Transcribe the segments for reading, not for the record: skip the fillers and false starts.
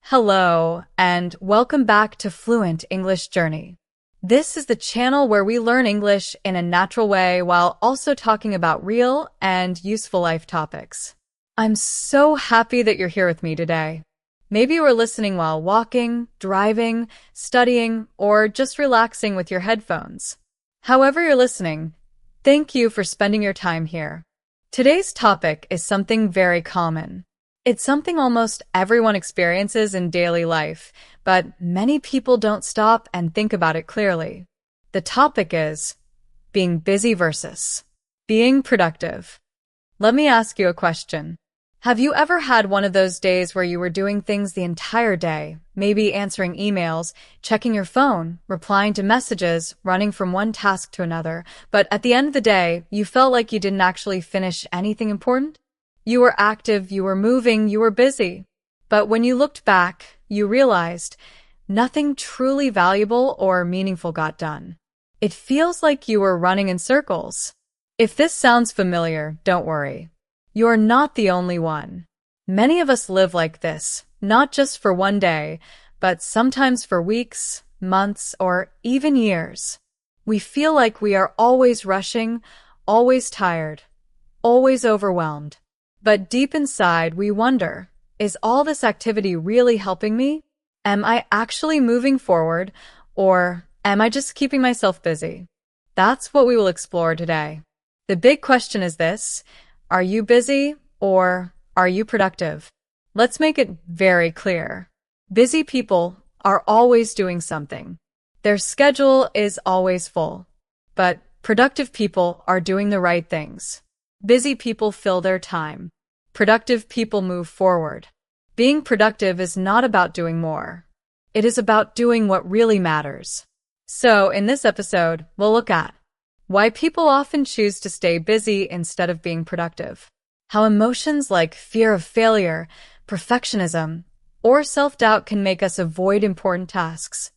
Hello, and welcome back to Fluent English Journey. This is the channel where we learn English in a natural way while also talking about real and useful life topics. I'm so happy that you're here with me today. Maybe you are listening while walking, driving, studying, or just relaxing with your headphones. However you're listening, thank you for spending your time here. Today's topic is something very common. It's something almost everyone experiences in daily life, but many people don't stop and think about it clearly. The topic is being busy versus being productive. Let me ask you a question. Have you ever had one of those days where you were doing things the entire day, maybe answering emails, checking your phone, replying to messages, running from one task to another, but at the end of the day, you felt like you didn't actually finish anything important? You were active, you were moving, you were busy. But when you looked back, you realized nothing truly valuable or meaningful got done. It feels like you were running in circles. If this sounds familiar, don't worry. You're not the only one. Many of us live like this, not just for one day, but sometimes for weeks, months, or even years. We feel like we are always rushing, always tired, always overwhelmed. But deep inside, we wonder, is all this activity really helping me? Am I actually moving forward, or am I just keeping myself busy? That's what we will explore today. The big question is this: are you busy, or are you productive? Let's make it very clear. Busy people are always doing something. Their schedule is always full. But productive people are doing the right things. Busy people fill their time. Productive people move forward. Being productive is not about doing more. It is about doing what really matters. So, in this episode, we'll look at why people often choose to stay busy instead of being productive, how emotions like fear of failure, perfectionism, or self-doubt can make us avoid important tasks,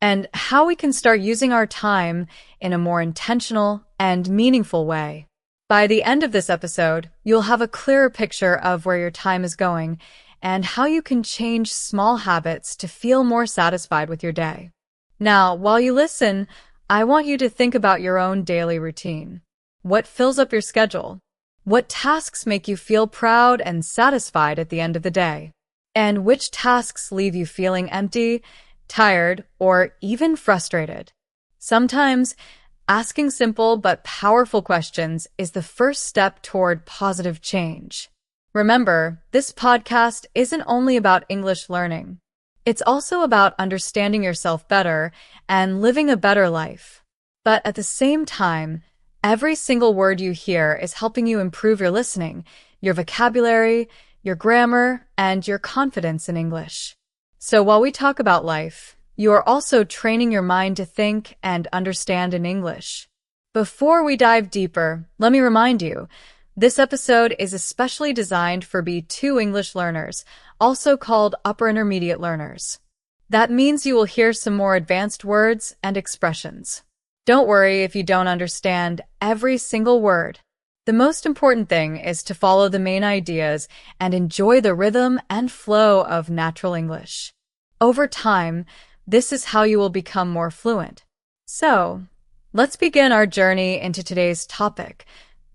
and how we can start using our time in a more intentional and meaningful way. By the end of this episode, you'll have a clearer picture of where your time is going and how you can change small habits to feel more satisfied with your day. Now, while you listen, I want you to think about your own daily routine. What fills up your schedule? What tasks make you feel proud and satisfied at the end of the day? And which tasks leave you feeling empty, tired, or even frustrated? Sometimes, asking simple but powerful questions is the first step toward positive change. Remember, this podcast isn't only about English learning. It's also about understanding yourself better and living a better life. But at the same time, every single word you hear is helping you improve your listening, your vocabulary, your grammar, and your confidence in English. So while we talk about life, you are also training your mind to think and understand in English. Before we dive deeper, let me remind you, this episode is especially designed for B2 English learners, also called upper intermediate learners. That means you will hear some more advanced words and expressions. Don't worry if you don't understand every single word. The most important thing is to follow the main ideas and enjoy the rhythm and flow of natural English. Over time, this is how you will become more fluent. So, let's begin our journey into today's topic,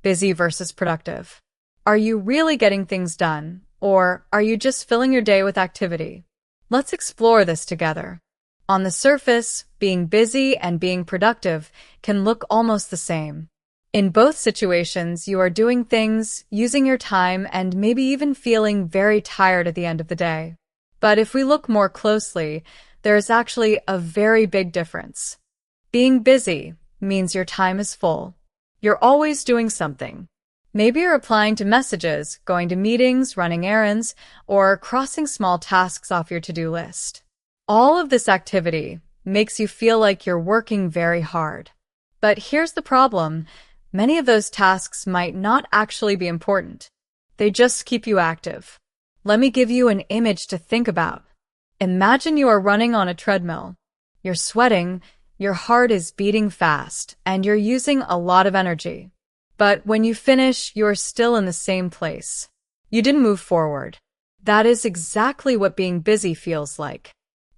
busy versus productive. Are you really getting things done, or are you just filling your day with activity? Let's explore this together. On the surface, being busy and being productive can look almost the same. In both situations, you are doing things, using your time, and maybe even feeling very tired at the end of the day. But if we look more closely, there is actually a very big difference. Being busy means your time is full. You're always doing something. Maybe you're replying to messages, going to meetings, running errands, or crossing small tasks off your to-do list. All of this activity makes you feel like you're working very hard. But here's the problem. Many of those tasks might not actually be important. They just keep you active. Let me give you an image to think about. Imagine you are running on a treadmill. You're sweating, your heart is beating fast, and you're using a lot of energy. But when you finish, you're still in the same place. You didn't move forward. That is exactly what being busy feels like.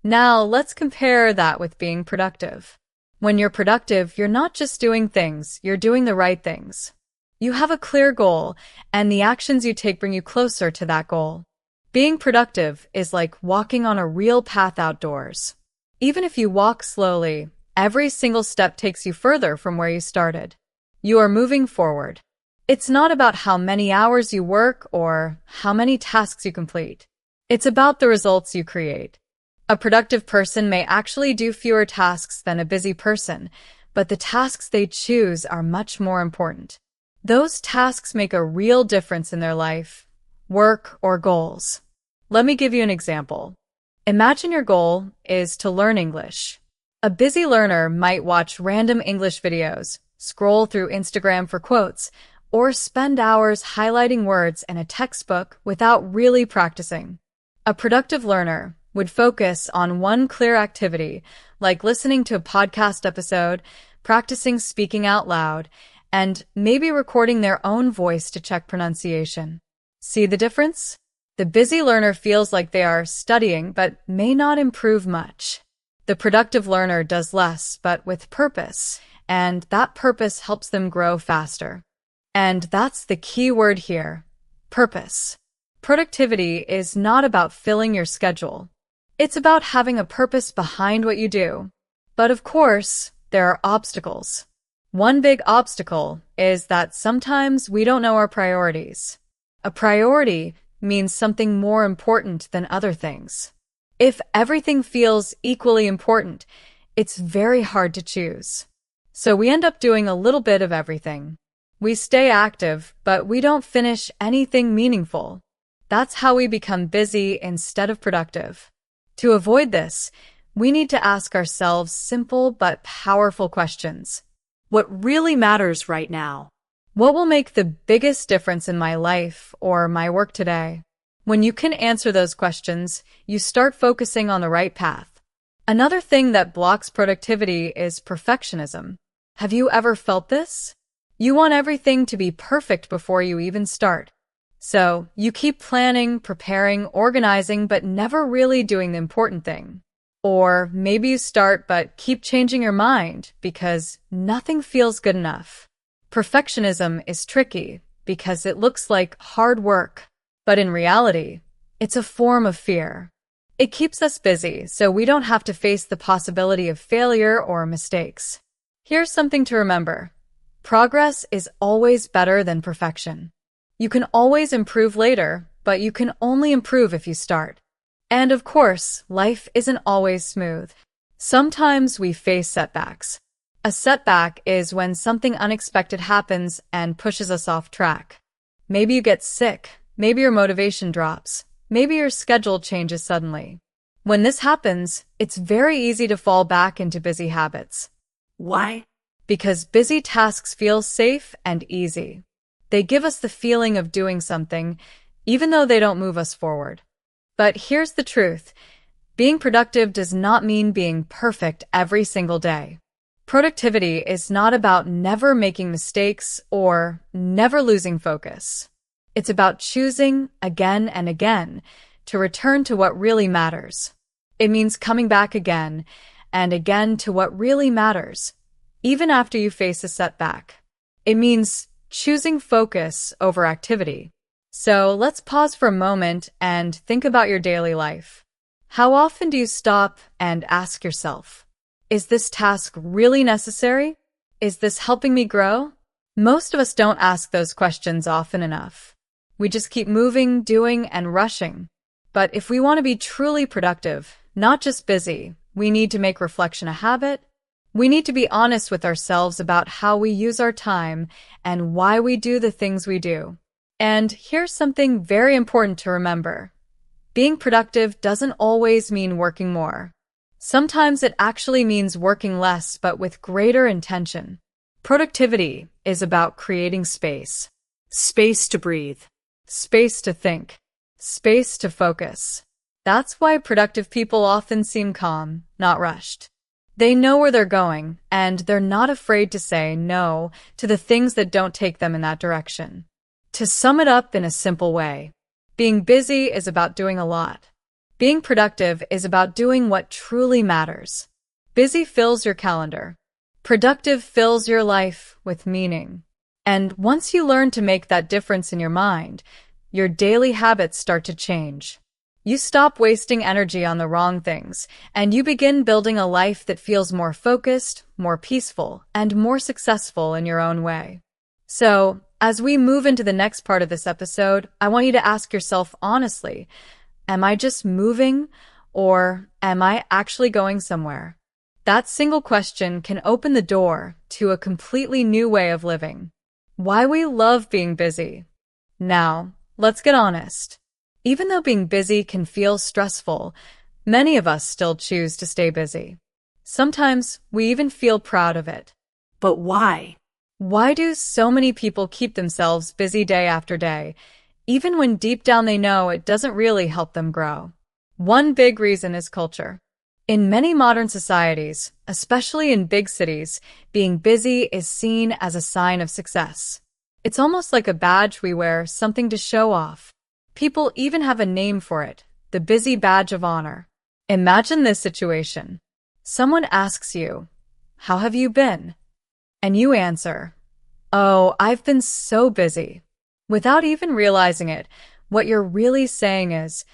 Now, let's compare that with being productive. When you're productive, you're not just doing things, you're doing the right things. You have a clear goal, and the actions you take bring you closer to that goal. Being productive is like walking on a real path outdoors. Even if you walk slowly, every single step takes you further from where you started. You are moving forward. It's not about how many hours you work or how many tasks you complete. It's about the results you create. A productive person may actually do fewer tasks than a busy person, but the tasks they choose are much more important. Those tasks make a real difference in their life, work, or goals. Let me give you an example. Imagine your goal is to learn English. A busy learner might watch random English videos, scroll through Instagram for quotes, or spend hours highlighting words in a textbook without really practicing. A productive learner would focus on one clear activity, like listening to a podcast episode, practicing speaking out loud, and maybe recording their own voice to check pronunciation. See the difference? The busy learner feels like they are studying but may not improve much. The productive learner does less but with purpose, and that purpose helps them grow faster. And that's the key word here, purpose. Productivity is not about filling your schedule. It's about having a purpose behind what you do. But of course, there are obstacles. One big obstacle is that sometimes we don't know our priorities. A priority means something more important than other things. If everything feels equally important, it's very hard to choose. So we end up doing a little bit of everything. We stay active, but we don't finish anything meaningful. That's how we become busy instead of productive. To avoid this, we need to ask ourselves simple but powerful questions. What really matters right now? What will make the biggest difference in my life or my work today? When you can answer those questions, you start focusing on the right path. Another thing that blocks productivity is perfectionism. Have you ever felt this? You want everything to be perfect before you even start. So, you keep planning, preparing, organizing, but never really doing the important thing. Or maybe you start but keep changing your mind because nothing feels good enough. Perfectionism is tricky because it looks like hard work, but in reality, it's a form of fear. It keeps us busy so we don't have to face the possibility of failure or mistakes. Here's something to remember. Progress is always better than perfection. You can always improve later, but you can only improve if you start. And of course, life isn't always smooth. Sometimes we face setbacks. A setback is when something unexpected happens and pushes us off track. Maybe you get sick, maybe your motivation drops, maybe your schedule changes suddenly. When this happens, it's very easy to fall back into busy habits. Why? Because busy tasks feel safe and easy. They give us the feeling of doing something, even though they don't move us forward. But here's the truth. Being productive does not mean being perfect every single day. Productivity is not about never making mistakes or never losing focus. It's about choosing again and again to return to what really matters. It means coming back again and again to what really matters, even after you face a setback. It means choosing focus over activity. So let's pause for a moment and think about your daily life. How often do you stop and ask yourself, is this task really necessary? Is this helping me grow? Most of us don't ask those questions often enough. We just keep moving, doing, and rushing. But if we want to be truly productive, not just busy, we need to make reflection a habit. We need to be honest with ourselves about how we use our time and why we do the things we do. And here's something very important to remember. Being productive doesn't always mean working more. Sometimes it actually means working less but with greater intention. Productivity is about creating space. Space to breathe. Space to think. Space to focus. That's why productive people often seem calm, not rushed. They know where they're going, and they're not afraid to say no to the things that don't take them in that direction. To sum it up in a simple way, Being busy is about doing a lot. Being productive is about doing what truly matters. Busy fills your calendar. Productive fills your life with meaning. And once you learn to make that difference in your mind, your daily habits start to change. You stop wasting energy on the wrong things, and you begin building a life that feels more focused, more peaceful, and more successful in your own way. So, as we move into the next part of this episode, I want you to ask yourself honestly, am I just moving, or am I actually going somewhere? That single question can open the door to a completely new way of living. Why we love being busy. Now, let's get honest. Even though being busy can feel stressful, many of us still choose to stay busy. Sometimes we even feel proud of it. But why? Why do so many people keep themselves busy day after day, even when deep down they know it doesn't really help them grow? One big reason is culture. In many modern societies, especially in big cities, being busy is seen as a sign of success. It's almost like a badge we wear, something to show off. People even have a name for it, the busy badge of honor. Imagine this situation. Someone asks you, "How have you been?" And you answer, "Oh, I've been so busy." Without even realizing it, what you're really saying is,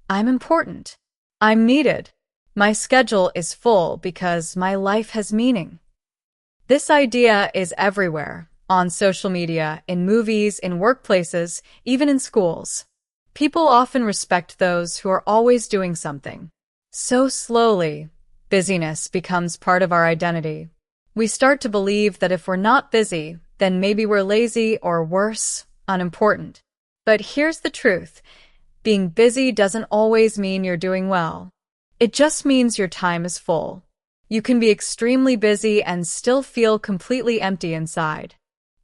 "I'm important. I'm needed. My schedule is full because my life has meaning." This idea is everywhere, on social media, in movies, in workplaces, even in schools. People often respect those who are always doing something. So slowly, busyness becomes part of our identity. We start to believe that if we're not busy, then maybe we're lazy or worse, unimportant. But here's the truth. Being busy doesn't always mean you're doing well. It just means your time is full. You can be extremely busy and still feel completely empty inside.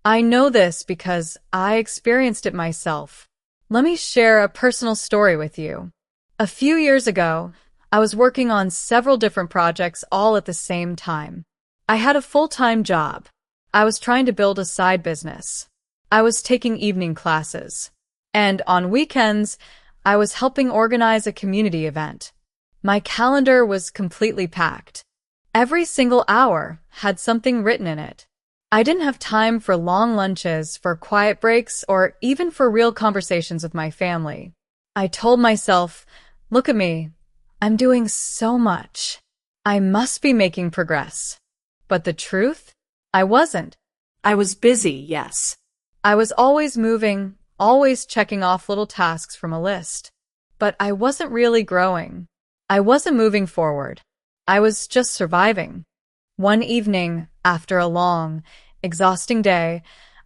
I know this because I experienced it myself. Let me share a personal story with you. A few years ago, I was working on several different projects all at the same time. I had a full-time job. I was trying to build a side business. I was taking evening classes. And on weekends, I was helping organize a community event. My calendar was completely packed. Every single hour had something written in it. I didn't have time for long lunches, for quiet breaks, or even for real conversations with my family. I told myself, "Look at me. I'm doing so much. I must be making progress." But the truth? I wasn't. I was busy, yes. I was always moving, always checking off little tasks from a list. But I wasn't really growing. I wasn't moving forward. I was just surviving. One evening, after a long, exhausting day,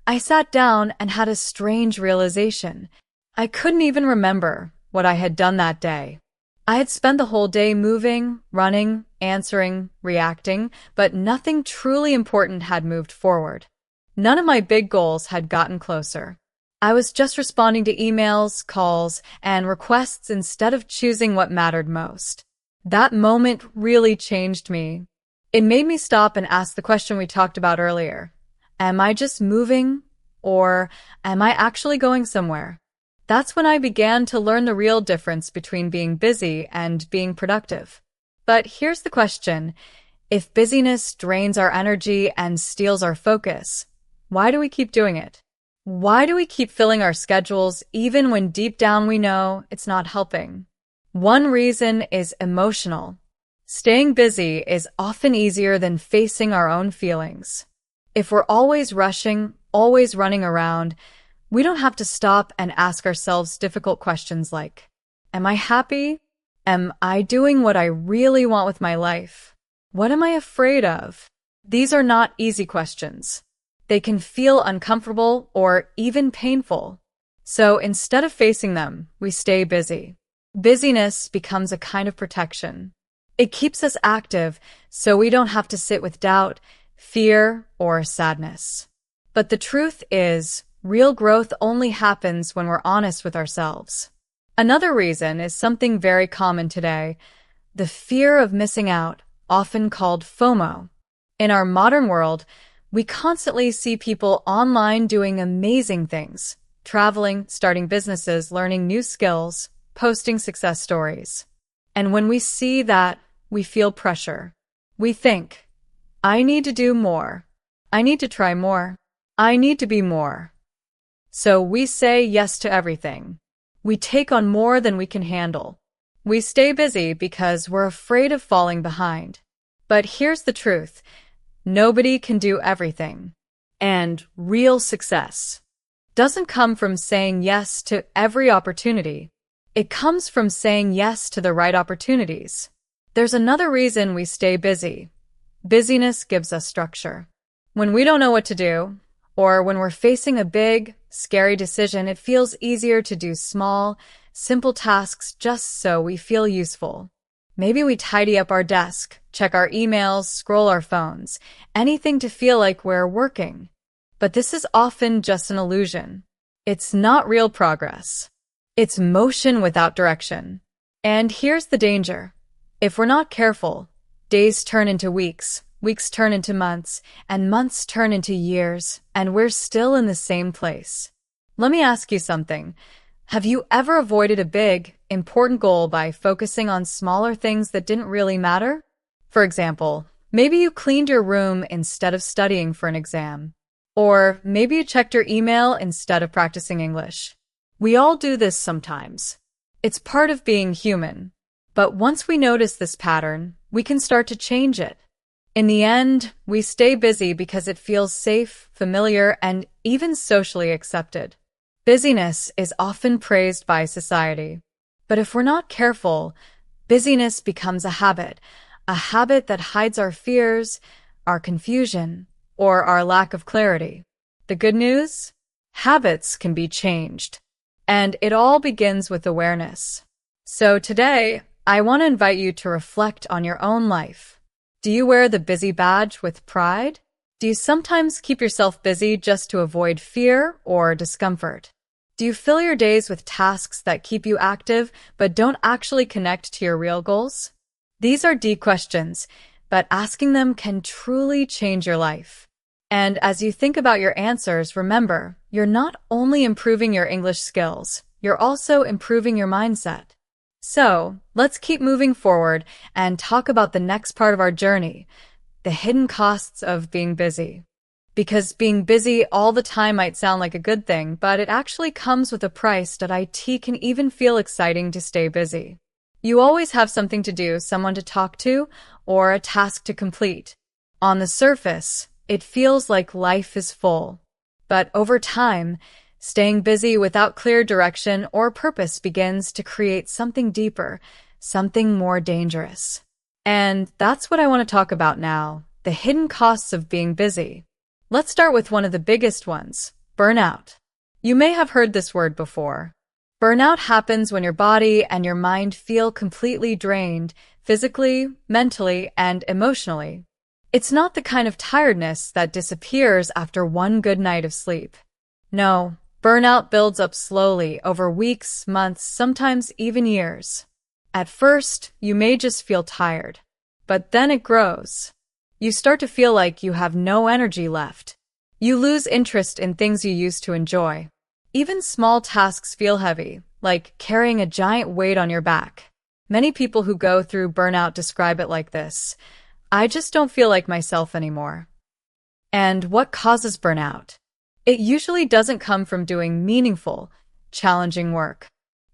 I sat down and had a strange realization. I couldn't even remember what I had done that day. I had spent the whole day moving, running, answering, reacting, but nothing truly important had moved forward. None of my big goals had gotten closer. I was just responding to emails, calls, and requests instead of choosing what mattered most. That moment really changed me. It made me stop and ask the question we talked about earlier. Am I just moving, or am I actually going somewhere? That's when I began to learn the real difference between being busy and being productive. But here's the question. If busyness drains our energy and steals our focus, why do we keep doing it? Why do we keep filling our schedules even when deep down we know it's not helping? One reason is emotional. Staying busy is often easier than facing our own feelings. If we're always rushing, always running around, we don't have to stop and ask ourselves difficult questions like, am I happy? Am I doing what I really want with my life? What am I afraid of? These are not easy questions. They can feel uncomfortable or even painful. So instead of facing them, we stay busy. Busyness becomes a kind of protection. It keeps us active so we don't have to sit with doubt, fear, or sadness. But the truth is, real growth only happens when we're honest with ourselves. Another reason is something very common today, the fear of missing out, often called FOMO. In our modern world, we constantly see people online doing amazing things, traveling, starting businesses, learning new skills, posting success stories. And when we see that, we feel pressure. We think, I need to do more. I need to try more. I need to be more. So we say yes to everything. We take on more than we can handle. We stay busy because we're afraid of falling behind. But here's the truth. Nobody can do everything. And real success doesn't come from saying yes to every opportunity. It comes from saying yes to the right opportunities. There's another reason we stay busy. Busyness gives us structure. When we don't know what to do, or when we're facing a big, scary decision, it feels easier to do small, simple tasks just so we feel useful. Maybe we tidy up our desk, check our emails, scroll our phones, anything to feel like we're working. But this is often just an illusion. It's not real progress. It's motion without direction. And here's the danger. If we're not careful, days turn into weeks, weeks turn into months, and months turn into years, and we're still in the same place. Let me ask you something. Have you ever avoided a big, important goal by focusing on smaller things that didn't really matter? For example, maybe you cleaned your room instead of studying for an exam. Or maybe you checked your email instead of practicing English. We all do this sometimes. It's part of being human. But once we notice this pattern, we can start to change it. In the end, we stay busy because it feels safe, familiar, and even socially accepted. Busyness is often praised by society. But if we're not careful, busyness becomes a habit that hides our fears, our confusion, or our lack of clarity. The good news? Habits can be changed. And it all begins with awareness. So today, I want to invite you to reflect on your own life. Do you wear the busy badge with pride? Do you sometimes keep yourself busy just to avoid fear or discomfort? Do you fill your days with tasks that keep you active but don't actually connect to your real goals? These are deep questions, but asking them can truly change your life. And as you think about your answers, remember, you're not only improving your English skills, you're also improving your mindset. So, let's keep moving forward and talk about the next part of our journey, the hidden costs of being busy. Because being busy all the time might sound like a good thing, but it actually comes with a price that IT can even feel exciting to stay busy. You always have something to do, someone to talk to, or a task to complete. On the surface, it feels like life is full. But over time, staying busy without clear direction or purpose begins to create something deeper, something more dangerous. And that's what I want to talk about now, the hidden costs of being busy. Let's start with one of the biggest ones, burnout. You may have heard this word before. Burnout happens when your body and your mind feel completely drained, physically, mentally, and emotionally. It's not the kind of tiredness that disappears after one good night of sleep. No, burnout builds up slowly over weeks, months, sometimes even years. At first, you may just feel tired, but then it grows. You start to feel like you have no energy left. You lose interest in things you used to enjoy. Even small tasks feel heavy, like carrying a giant weight on your back. Many people who go through burnout describe it like this: I just don't feel like myself anymore. And what causes burnout? It usually doesn't come from doing meaningful, challenging work.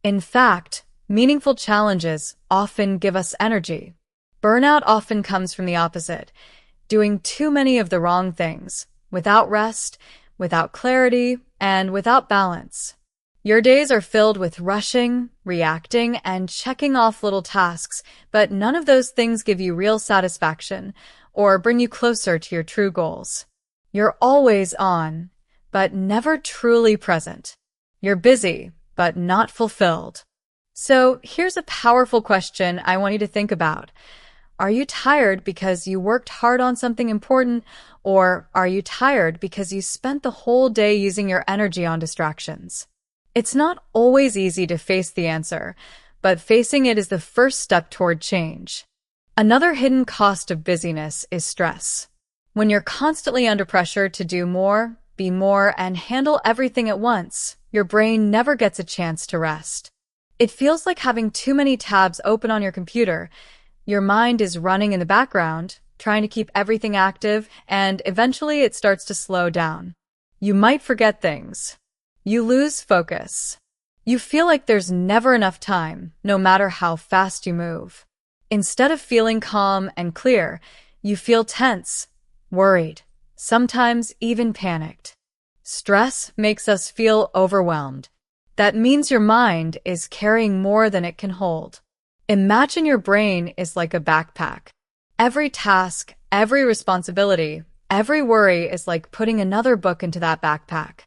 In fact, meaningful challenges often give us energy. Burnout often comes from the opposite, doing too many of the wrong things, without rest, without clarity, and without balance. Your days are filled with rushing, reacting, and checking off little tasks, but none of those things give you real satisfaction or bring you closer to your true goals. You're always on, but never truly present. You're busy, but not fulfilled. So here's a powerful question I want you to think about. Are you tired because you worked hard on something important, or are you tired because you spent the whole day using your energy on distractions? It's not always easy to face the answer, but facing it is the first step toward change. Another hidden cost of busyness is stress. When you're constantly under pressure to do more, be more, and handle everything at once, your brain never gets a chance to rest. It feels like having too many tabs open on your computer. Your mind is running in the background, trying to keep everything active, and eventually it starts to slow down. You might forget things. You lose focus. You feel like there's never enough time, no matter how fast you move. Instead of feeling calm and clear, you feel tense, worried, sometimes even panicked. Stress makes us feel overwhelmed. That means your mind is carrying more than it can hold. Imagine your brain is like a backpack. Every task, every responsibility, every worry is like putting another book into that backpack.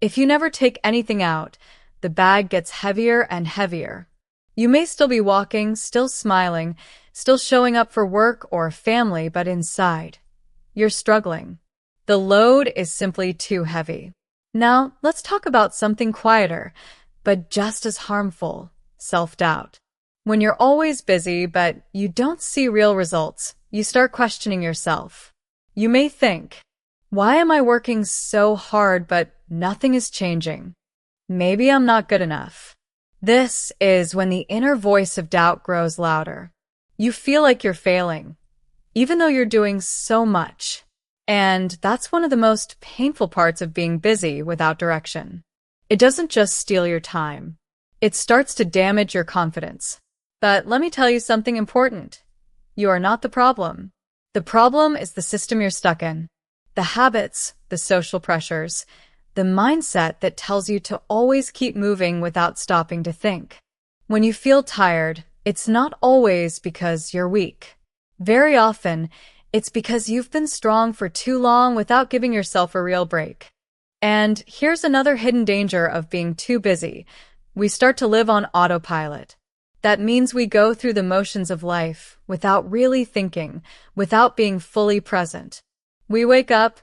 If you never take anything out, the bag gets heavier and heavier. You may still be walking, still smiling, still showing up for work or family, but inside, you're struggling. The load is simply too heavy. Now, let's talk about something quieter, but just as harmful: self-doubt. When you're always busy, but you don't see real results, you start questioning yourself. You may think, why am I working so hard, but nothing is changing? Maybe I'm not good enough. This is when the inner voice of doubt grows louder. You feel like you're failing, even though you're doing so much. And that's one of the most painful parts of being busy without direction. It doesn't just steal your time. It starts to damage your confidence. But let me tell you something important. You are not the problem. The problem is the system you're stuck in. The habits, the social pressures, the mindset that tells you to always keep moving without stopping to think. When you feel tired, it's not always because you're weak. Very often, it's because you've been strong for too long without giving yourself a real break. And here's another hidden danger of being too busy. We start to live on autopilot. That means we go through the motions of life without really thinking, without being fully present. We wake up,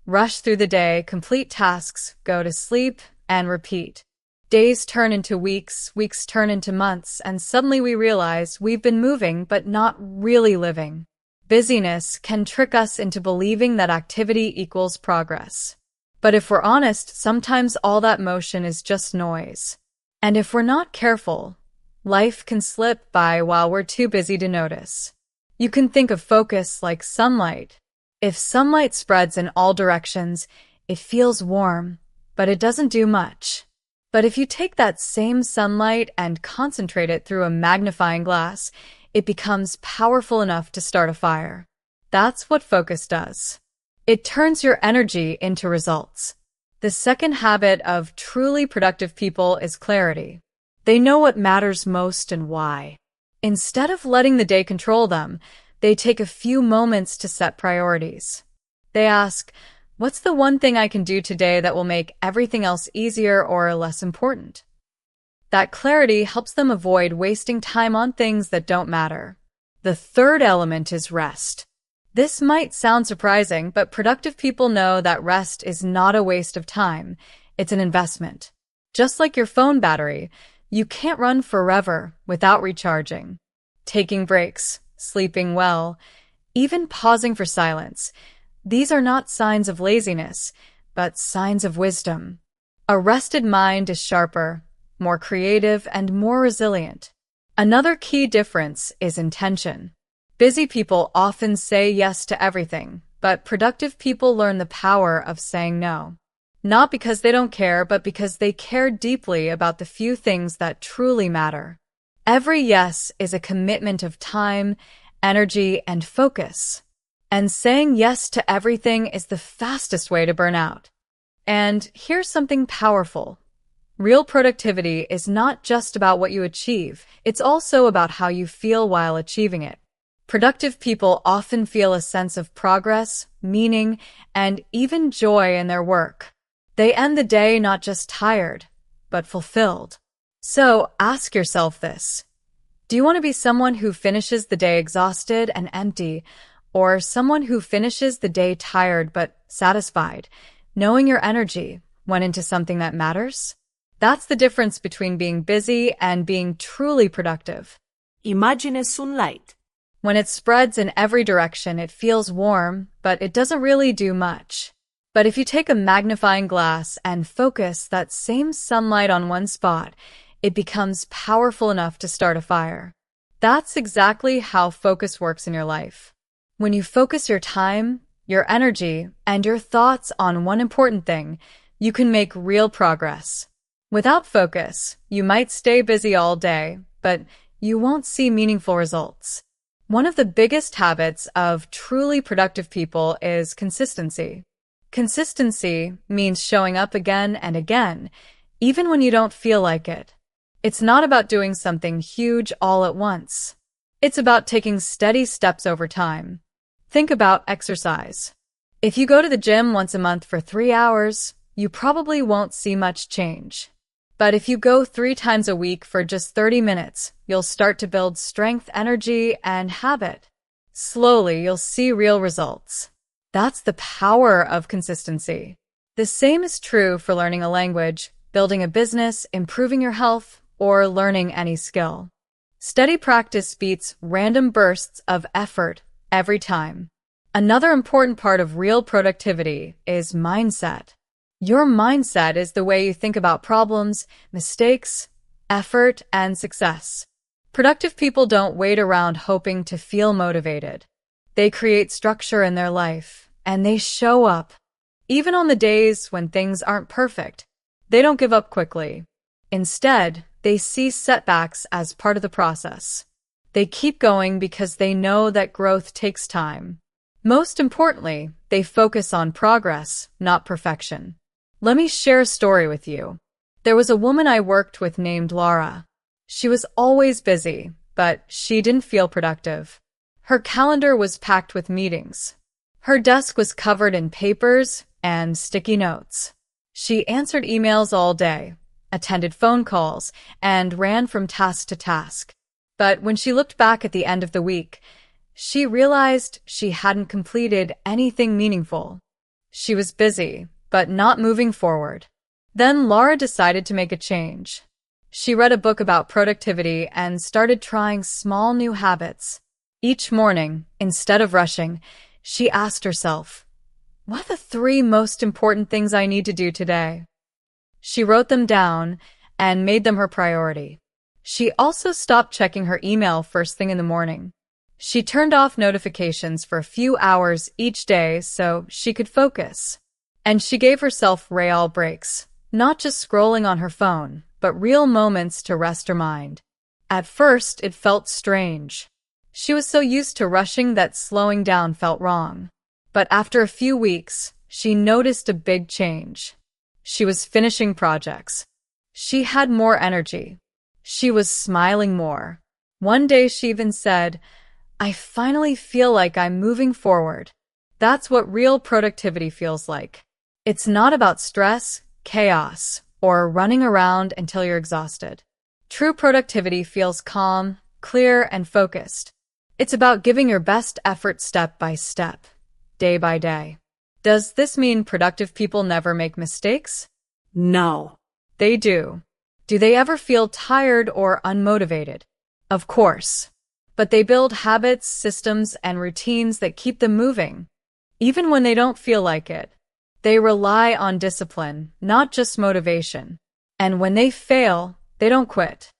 rush through the day, complete tasks, go to sleep, and repeat. Days turn into weeks, weeks turn into months, and suddenly we realize we've been moving but not really living. Busyness can trick us into believing that activity equals progress. But if we're honest, sometimes all that motion is just noise. And if we're not careful, life can slip by while we're too busy to notice. You can think of focus like sunlight. If sunlight spreads in all directions, it feels warm, but it doesn't do much. But if you take that same sunlight and concentrate it through a magnifying glass, it becomes powerful enough to start a fire. That's what focus does. It turns your energy into results. The second habit of truly productive people is clarity. They know what matters most and why. Instead of letting the day control them, they take a few moments to set priorities. They ask, what's the one thing I can do today that will make everything else easier or less important? That clarity helps them avoid wasting time on things that don't matter. The third element is rest. This might sound surprising, but productive people know that rest is not a waste of time. It's an investment. Just like your phone battery, you can't run forever without recharging. Taking breaks, sleeping well, even pausing for silence. These are not signs of laziness, but signs of wisdom. A rested mind is sharper, more creative, and more resilient. Another key difference is intention. Busy people often say yes to everything, but productive people learn the power of saying no. Not because they don't care, but because they care deeply about the few things that truly matter. Every yes is a commitment of time, energy, and focus. And saying yes to everything is the fastest way to burn out. And here's something powerful. Real productivity is not just about what you achieve, it's also about how you feel while achieving it. Productive people often feel a sense of progress, meaning, and even joy in their work. They end the day not just tired, but fulfilled. So ask yourself this. Do you want to be someone who finishes the day exhausted and empty, or someone who finishes the day tired but satisfied, knowing your energy went into something that matters? That's the difference between being busy and being truly productive. Imagine sunlight. When it spreads in every direction, it feels warm, but it doesn't really do much. But if you take a magnifying glass and focus that same sunlight on one spot, it becomes powerful enough to start a fire. That's exactly how focus works in your life. When you focus your time, your energy, and your thoughts on one important thing, you can make real progress. Without focus, you might stay busy all day, but you won't see meaningful results. One of the biggest habits of truly productive people is consistency. Consistency means showing up again and again, even when you don't feel like it. It's not about doing something huge all at once. It's about taking steady steps over time. Think about exercise. If you go to the gym once a month for 3 hours, you probably won't see much change. But if you go 3 times a week for just 30 minutes, you'll start to build strength, energy, and habit. Slowly, you'll see real results. That's the power of consistency. The same is true for learning a language, building a business, improving your health, or learning any skill. Steady practice beats random bursts of effort every time. Another important part of real productivity is mindset. Your mindset is the way you think about problems, mistakes, effort, and success. Productive people don't wait around hoping to feel motivated. They create structure in their life, and they show up. Even on the days when things aren't perfect, they don't give up quickly. Instead, they see setbacks as part of the process. They keep going because they know that growth takes time. Most importantly, they focus on progress, not perfection. Let me share a story with you. There was a woman I worked with named Laura. She was always busy, but she didn't feel productive. Her calendar was packed with meetings. Her desk was covered in papers and sticky notes. She answered emails all day, attended phone calls, and ran from task to task. But when she looked back at the end of the week, she realized she hadn't completed anything meaningful. She was busy, but not moving forward. Then Laura decided to make a change. She read a book about productivity and started trying small new habits. Each morning, instead of rushing, she asked herself, "What are the 3 most important things I need to do today?" She wrote them down and made them her priority. She also stopped checking her email first thing in the morning. She turned off notifications for a few hours each day so she could focus. And she gave herself real breaks, not just scrolling on her phone, but real moments to rest her mind. At first, it felt strange. She was so used to rushing that slowing down felt wrong. But after a few weeks, she noticed a big change. She was finishing projects. She had more energy. She was smiling more. One day she even said, "I finally feel like I'm moving forward." That's what real productivity feels like. It's not about stress, chaos, or running around until you're exhausted. True productivity feels calm, clear, and focused. It's about giving your best effort step by step, day by day. Does this mean productive people never make mistakes? No. They do. Do they ever feel tired or unmotivated? Of course. But they build habits, systems, and routines that keep them moving, even when they don't feel like it. They rely on discipline, not just motivation. And when they fail, they don't quit.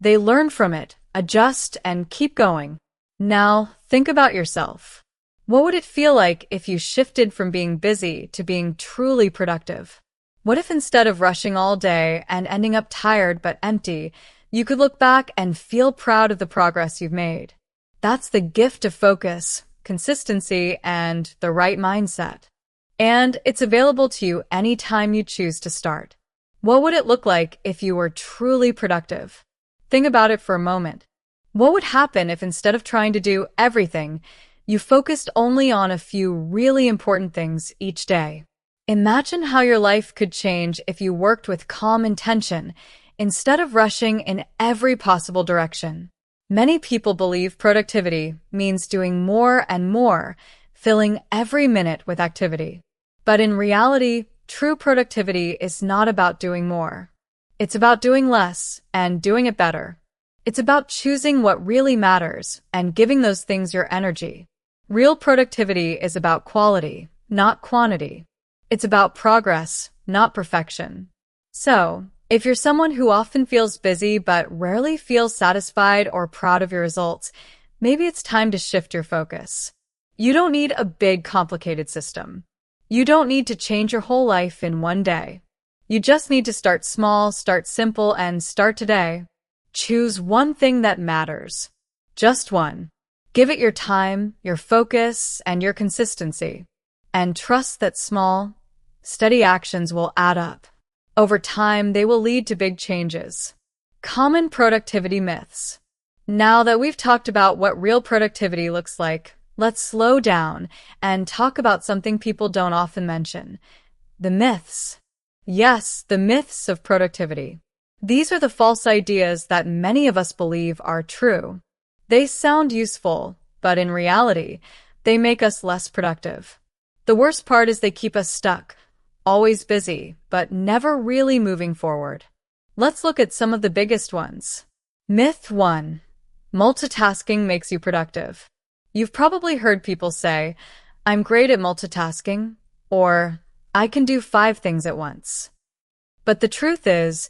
They learn from it, adjust, and keep going. Now, think about yourself. What would it feel like if you shifted from being busy to being truly productive? What if instead of rushing all day and ending up tired but empty, you could look back and feel proud of the progress you've made? That's the gift of focus, consistency, and the right mindset. And it's available to you anytime you choose to start. What would it look like if you were truly productive? Think about it for a moment. What would happen if instead of trying to do everything, you focused only on a few really important things each day? Imagine how your life could change if you worked with calm intention instead of rushing in every possible direction. Many people believe productivity means doing more and more, filling every minute with activity. But in reality, true productivity is not about doing more. It's about doing less and doing it better. It's about choosing what really matters and giving those things your energy. Real productivity is about quality, not quantity. It's about progress, not perfection. So, if you're someone who often feels busy but rarely feels satisfied or proud of your results, maybe it's time to shift your focus. You don't need a big, complicated system. You don't need to change your whole life in one day. You just need to start small, start simple, and start today. Choose one thing that matters. Just one. Give it your time, your focus, and your consistency. And trust that small, steady actions will add up. Over time, they will lead to big changes. Common productivity myths. Now that we've talked about what real productivity looks like, let's slow down and talk about something people don't often mention. The myths. Yes, the myths of productivity. These are the false ideas that many of us believe are true. They sound useful, but in reality, they make us less productive. The worst part is they keep us stuck, always busy, but never really moving forward. Let's look at some of the biggest ones. Myth 1. Multitasking makes you productive. You've probably heard people say, "I'm great at multitasking," or "I can do 5 things at once." But the truth is,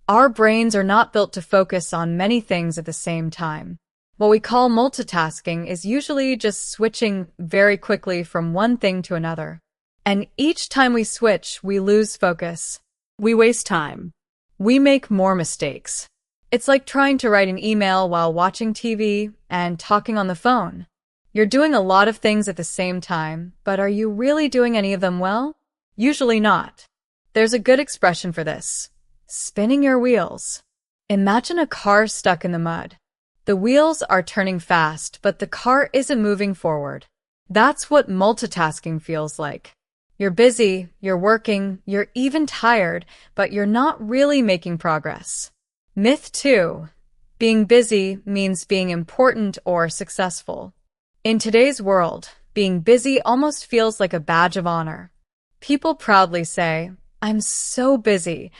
our brains are not built to focus on many things at the same time. What we call multitasking is usually just switching very quickly from one thing to another. And each time we switch, we lose focus. We waste time. We make more mistakes. It's like trying to write an email while watching TV and talking on the phone. You're doing a lot of things at the same time, but are you really doing any of them well? Usually not. There's a good expression for this. Spinning your wheels. Imagine a car stuck in the mud. The wheels are turning fast, but the car isn't moving forward. That's what multitasking feels like. You're busy, you're working, you're even tired, but you're not really making progress. Myth 2. Being busy means being important or successful. In today's world, being busy almost feels like a badge of honor. People proudly say, "I'm so busy,"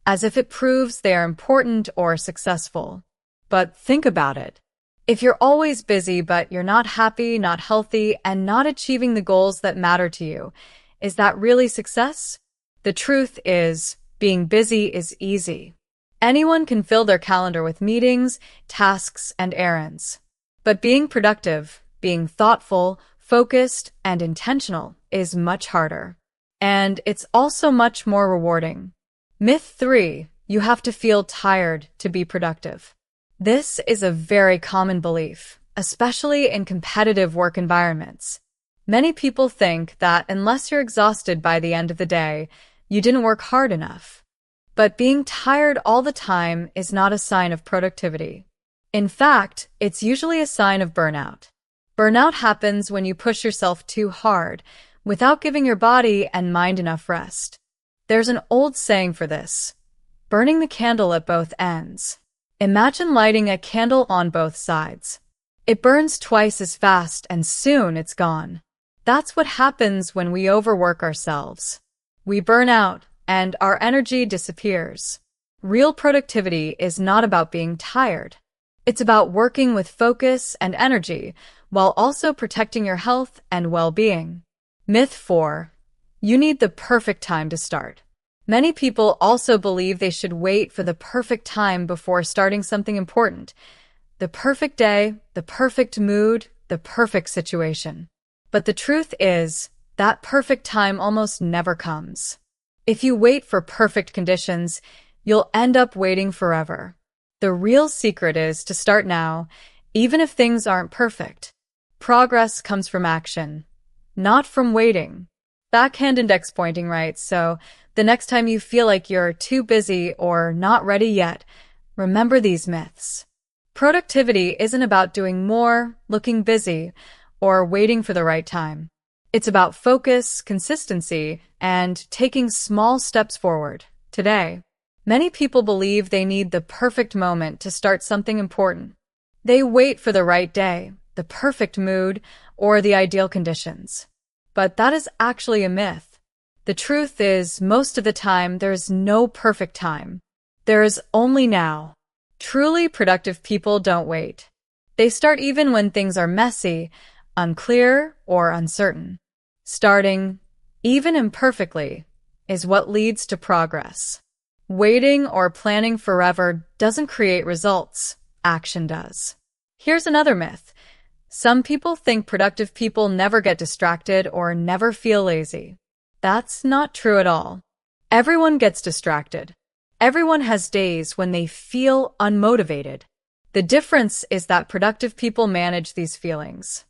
as if it proves they are important or successful. But think about it. If you're always busy but you're not happy, not healthy, and not achieving the goals that matter to you, is that really success? The truth is, being busy is easy. Anyone can fill their calendar with meetings, tasks, and errands. But being productive, being thoughtful, focused, and intentional is much harder. And it's also much more rewarding. Myth 3. You have to feel tired to be productive. This is a very common belief, especially in competitive work environments. Many people think that unless you're exhausted by the end of the day, you didn't work hard enough. But being tired all the time is not a sign of productivity. In fact, it's usually a sign of burnout. Burnout happens when you push yourself too hard, without giving your body and mind enough rest. There's an old saying for this: burning the candle at both ends. Imagine lighting a candle on both sides. It burns twice as fast and soon it's gone. That's what happens when we overwork ourselves. We burn out and our energy disappears. Real productivity is not about being tired. It's about working with focus and energy while also protecting your health and well-being. Myth 4. You need the perfect time to start. Many people also believe they should wait for the perfect time before starting something important. The perfect day, the perfect mood, the perfect situation. But the truth is, that perfect time almost never comes. If you wait for perfect conditions, you'll end up waiting forever. The real secret is to start now, even if things aren't perfect. Progress comes from action, not from waiting. Backhand index pointing, right? So the next time you feel like you're too busy or not ready yet, remember these myths. Productivity isn't about doing more, looking busy, or waiting for the right time. It's about focus, consistency, and taking small steps forward, today. Many people believe they need the perfect moment to start something important. They wait for the right day, the perfect mood, or the ideal conditions. But that is actually a myth. The truth is, most of the time, there's no perfect time. There is only now. Truly productive people don't wait. They start even when things are messy, unclear, or uncertain. Starting even imperfectly, is what leads to progress. Waiting or planning forever doesn't create results. Action does. Here's another myth. Some people think productive people never get distracted or never feel lazy. That's not true at all. Everyone gets distracted. Everyone has days when they feel unmotivated. The difference is that productive people manage these feelings.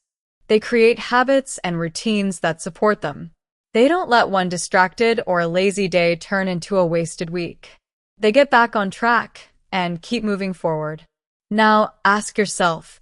They create habits and routines that support them. They don't let one distracted or lazy day turn into a wasted week. They get back on track and keep moving forward. Now, ask yourself,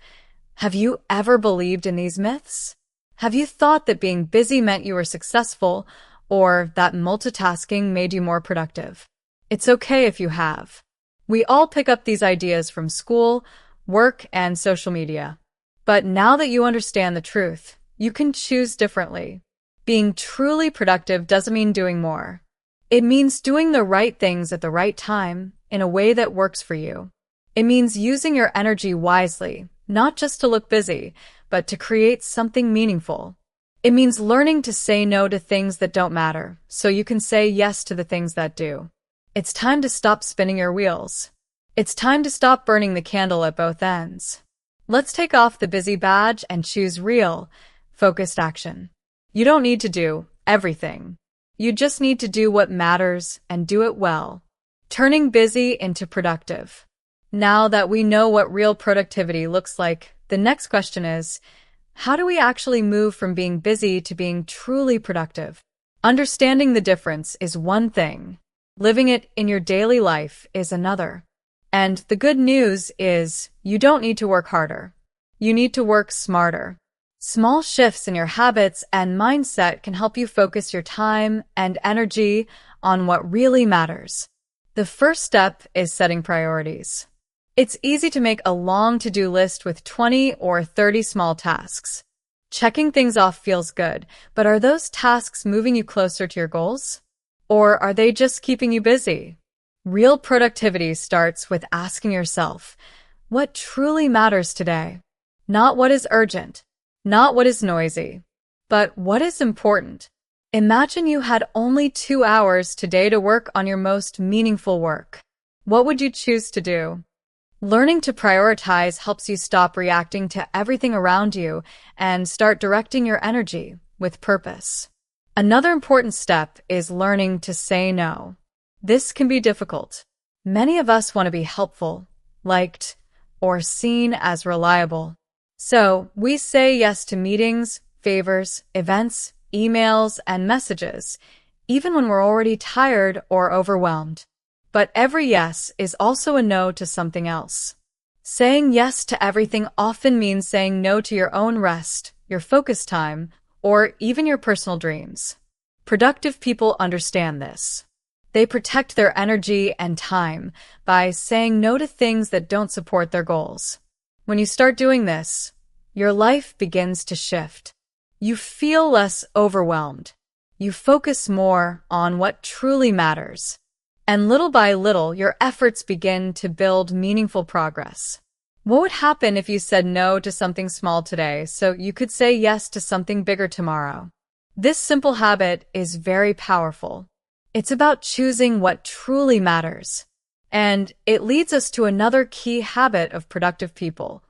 have you ever believed in these myths? Have you thought that being busy meant you were successful or that multitasking made you more productive? It's okay if you have. We all pick up these ideas from school, work, and social media. But now that you understand the truth, you can choose differently. Being truly productive doesn't mean doing more. It means doing the right things at the right time in a way that works for you. It means using your energy wisely, not just to look busy, but to create something meaningful. It means learning to say no to things that don't matter, so you can say yes to the things that do. It's time to stop spinning your wheels. It's time to stop burning the candle at both ends. Let's take off the busy badge and choose real, focused action. You don't need to do everything. You just need to do what matters and do it well, turning busy into productive. Now that we know what real productivity looks like, the next question is, how do we actually move from being busy to being truly productive? Understanding the difference is one thing. Living it in your daily life is another. And the good news is you don't need to work harder. You need to work smarter. Small shifts in your habits and mindset can help you focus your time and energy on what really matters. The first step is setting priorities. It's easy to make a long to-do list with 20 or 30 small tasks. Checking things off feels good, but are those tasks moving you closer to your goals? Or are they just keeping you busy? Real productivity starts with asking yourself, what truly matters today? Not what is urgent, not what is noisy, but what is important. Imagine you had only 2 hours today to work on your most meaningful work. What would you choose to do? Learning to prioritize helps you stop reacting to everything around you and start directing your energy with purpose. Another important step is learning to say no. This can be difficult. Many of us want to be helpful, liked, or seen as reliable. So we say yes to meetings, favors, events, emails, and messages, even when we're already tired or overwhelmed. But every yes is also a no to something else. Saying yes to everything often means saying no to your own rest, your focus time, or even your personal dreams. Productive people understand this. They protect their energy and time by saying no to things that don't support their goals. When you start doing this, your life begins to shift. You feel less overwhelmed. You focus more on what truly matters. And little by little, your efforts begin to build meaningful progress. What would happen if you said no to something small today so you could say yes to something bigger tomorrow? This simple habit is very powerful. It's about choosing what truly matters. And it leads us to another key habit of productive people,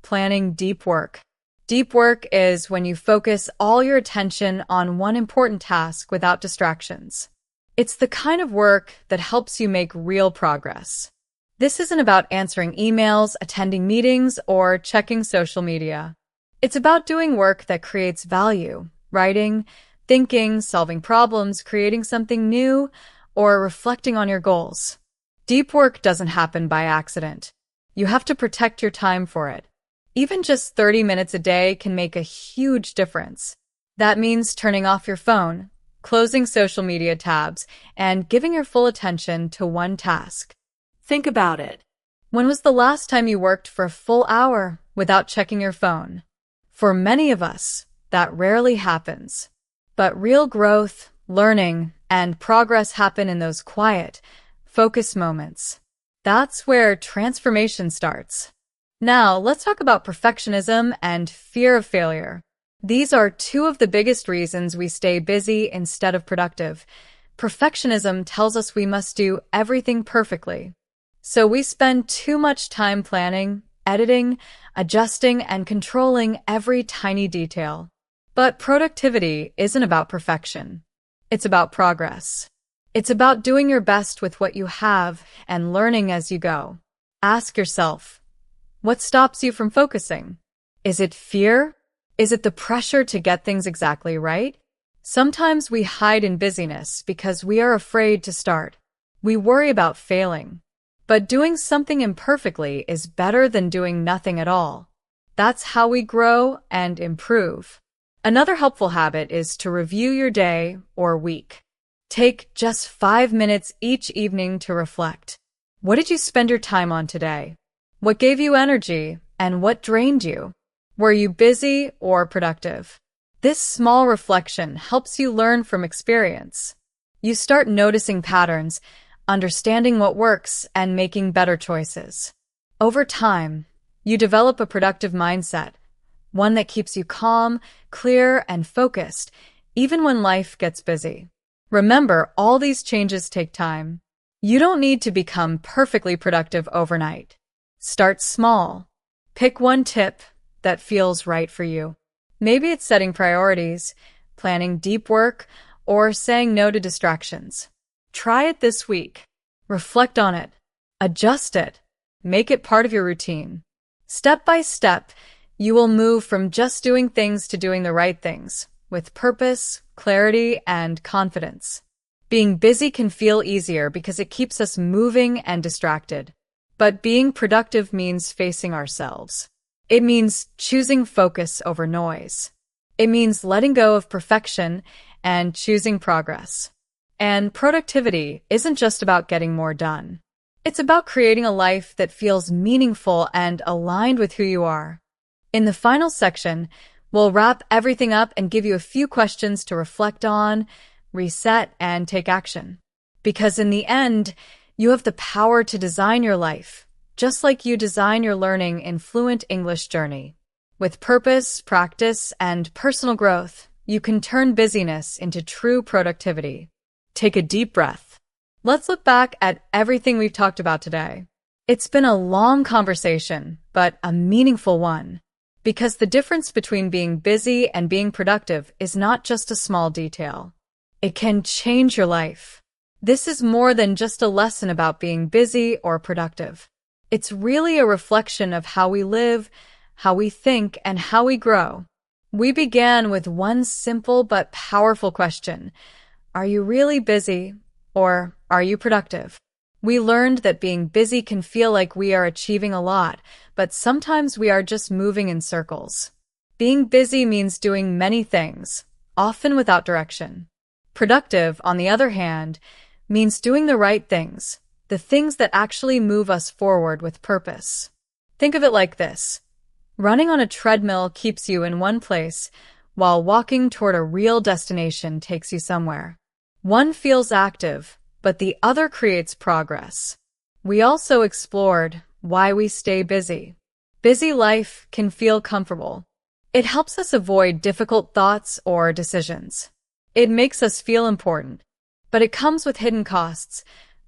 planning deep work. Deep work is when you focus all your attention on one important task without distractions. It's the kind of work that helps you make real progress. This isn't about answering emails, attending meetings, or checking social media. It's about doing work that creates value, writing, thinking, solving problems, creating something new, or reflecting on your goals. Deep work doesn't happen by accident. You have to protect your time for it. Even just 30 minutes a day can make a huge difference. That means turning off your phone, closing social media tabs, and giving your full attention to one task. Think about it. When was the last time you worked for a full hour without checking your phone? For many of us, that rarely happens. But real growth, learning, and progress happen in those quiet, focused moments. That's where transformation starts. Now, let's talk about perfectionism and fear of failure. These are two of the biggest reasons we stay busy instead of productive. Perfectionism tells us we must do everything perfectly. So we spend too much time planning, editing, adjusting, and controlling every tiny detail. But productivity isn't about perfection. It's about progress. It's about doing your best with what you have and learning as you go. Ask yourself, what stops you from focusing? Is it fear? Is it the pressure to get things exactly right? Sometimes we hide in busyness because we are afraid to start. We worry about failing. But doing something imperfectly is better than doing nothing at all. That's how we grow and improve. Another helpful habit is to review your day or week. Take just 5 minutes each evening to reflect. What did you spend your time on today? What gave you energy and what drained you? Were you busy or productive? This small reflection helps you learn from experience. You start noticing patterns, understanding what works, and making better choices. Over time, you develop a productive mindset, one that keeps you calm, clear, and focused, even when life gets busy. Remember, all these changes take time. You don't need to become perfectly productive overnight. Start small. Pick one tip that feels right for you. Maybe it's setting priorities, planning deep work, or saying no to distractions. Try it this week. Reflect on it. Adjust it. Make it part of your routine. Step by step, you will move from just doing things to doing the right things, with purpose, clarity, and confidence. Being busy can feel easier because it keeps us moving and distracted. But being productive means facing ourselves. It means choosing focus over noise. It means letting go of perfection and choosing progress. And productivity isn't just about getting more done. It's about creating a life that feels meaningful and aligned with who you are. In the final section, we'll wrap everything up and give you a few questions to reflect on, reset, and take action. Because in the end, you have the power to design your life, just like you design your learning in Fluent English Journey. With purpose, practice, and personal growth, you can turn busyness into true productivity. Take a deep breath. Let's look back at everything we've talked about today. It's been a long conversation, but a meaningful one. Because the difference between being busy and being productive is not just a small detail. It can change your life. This is more than just a lesson about being busy or productive. It's really a reflection of how we live, how we think, and how we grow. We began with one simple but powerful question. Are you really busy, or are you productive? We learned that being busy can feel like we are achieving a lot, but sometimes we are just moving in circles. Being busy means doing many things, often without direction. Productive, on the other hand, means doing the right things, the things that actually move us forward with purpose. Think of it like this. Running on a treadmill keeps you in one place, while walking toward a real destination takes you somewhere. One feels active, but the other creates progress. We also explored why we stay busy. Busy life can feel comfortable. It helps us avoid difficult thoughts or decisions. It makes us feel important, but it comes with hidden costs: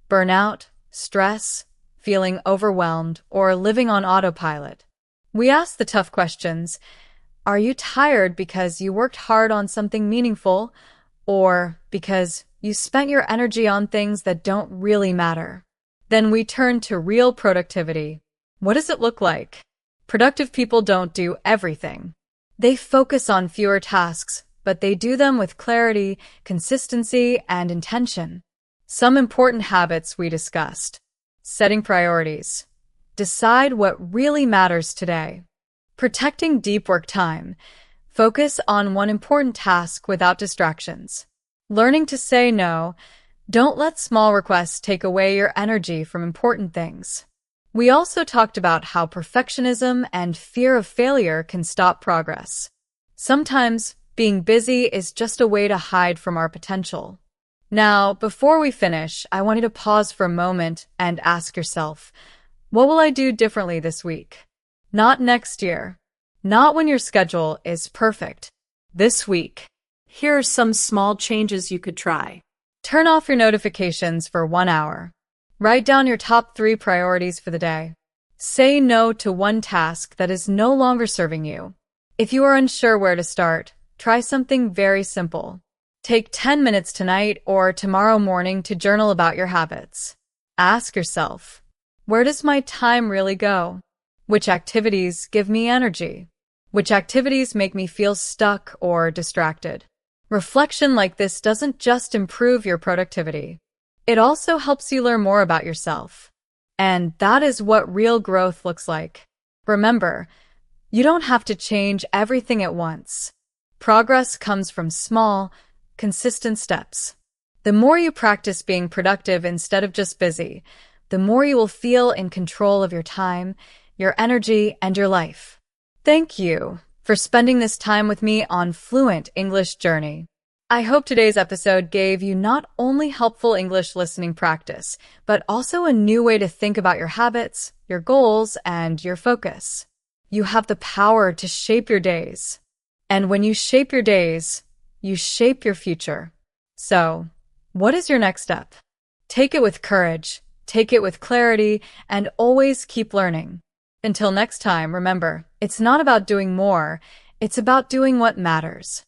burnout, stress, feeling overwhelmed, or living on autopilot. We ask the tough questions. Are you tired because you worked hard on something meaningful, or because you spent your energy on things that don't really matter? Then we turn to real productivity. What does it look like? Productive people don't do everything. They focus on fewer tasks, but they do them with clarity, consistency, and intention. Some important habits we discussed. Setting priorities. Decide what really matters today. Protecting deep work time. Focus on one important task without distractions. Learning to say no. Don't let small requests take away your energy from important things. We also talked about how perfectionism and fear of failure can stop progress. Sometimes being busy is just a way to hide from our potential. Now, before we finish, I want you to pause for a moment and ask yourself, what will I do differently this week? Not next year. Not when your schedule is perfect. This week, Here are some small changes you could try. turn off your notifications for 1 hour. Write down your top 3 priorities for the day. Say no to one task that is no longer serving you. If you are unsure where to start, try something very simple. Take 10 minutes tonight or tomorrow morning to journal about your habits. Ask yourself, where does my time really go? Which activities give me energy? Which activities make me feel stuck or distracted? Reflection like this doesn't just improve your productivity. It also helps you learn more about yourself. And that is what real growth looks like. Remember, you don't have to change everything at once. Progress comes from small, consistent steps. The more you practice being productive instead of just busy, the more you will feel in control of your time, your energy, and your life. Thank you for spending this time with me on Fluent English Journey. I hope today's episode gave you not only helpful English listening practice, but also a new way to think about your habits, your goals, and your focus. You have the power to shape your days. And when you shape your days, you shape your future. So, what is your next step? Take it with courage, take it with clarity, and always keep learning. Until next time, remember, it's not about doing more, it's about doing what matters.